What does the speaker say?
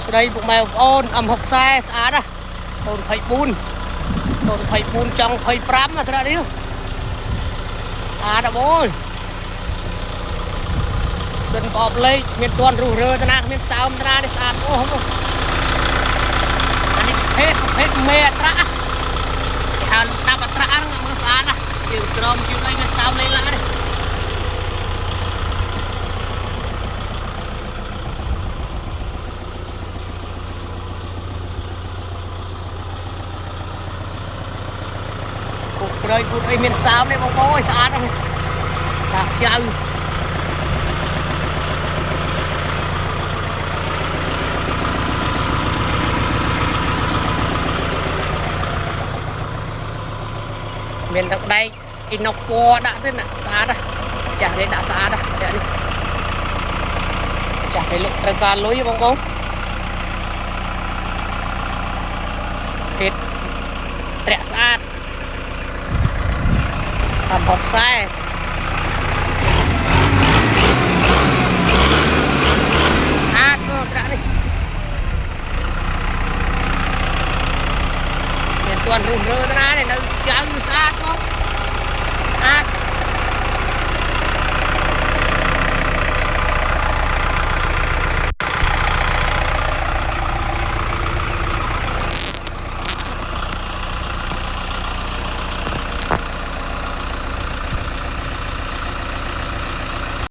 สดีบุกแมวโอนหกแซ่สะอาดนะโซนไผ่ปูนจังไผ่ปรำมาเท่านี้สะอาดนะโว้ยส่วนปอบเลยมีตัวรูเรือตนะมีสาวตนะได้สะอาดโอ้โหอันนี้เพชรเมตระหาลูกตาปตระนั่งมือสะอาดนะอยู่กรมอยู่ไอ้มีสาวเลยละนี่rồi cụt ấy miền sao này bông bông ơi sao đâu đặc trưng miền tận đây cái nọc po đã thế nè xa đó chả đấy đã xa đó để đi chả thấy lục trời can lối bông bông thịt trẻ xa hộp xe luôn đã đi tuần rủ rơ ra này nó chơi sát không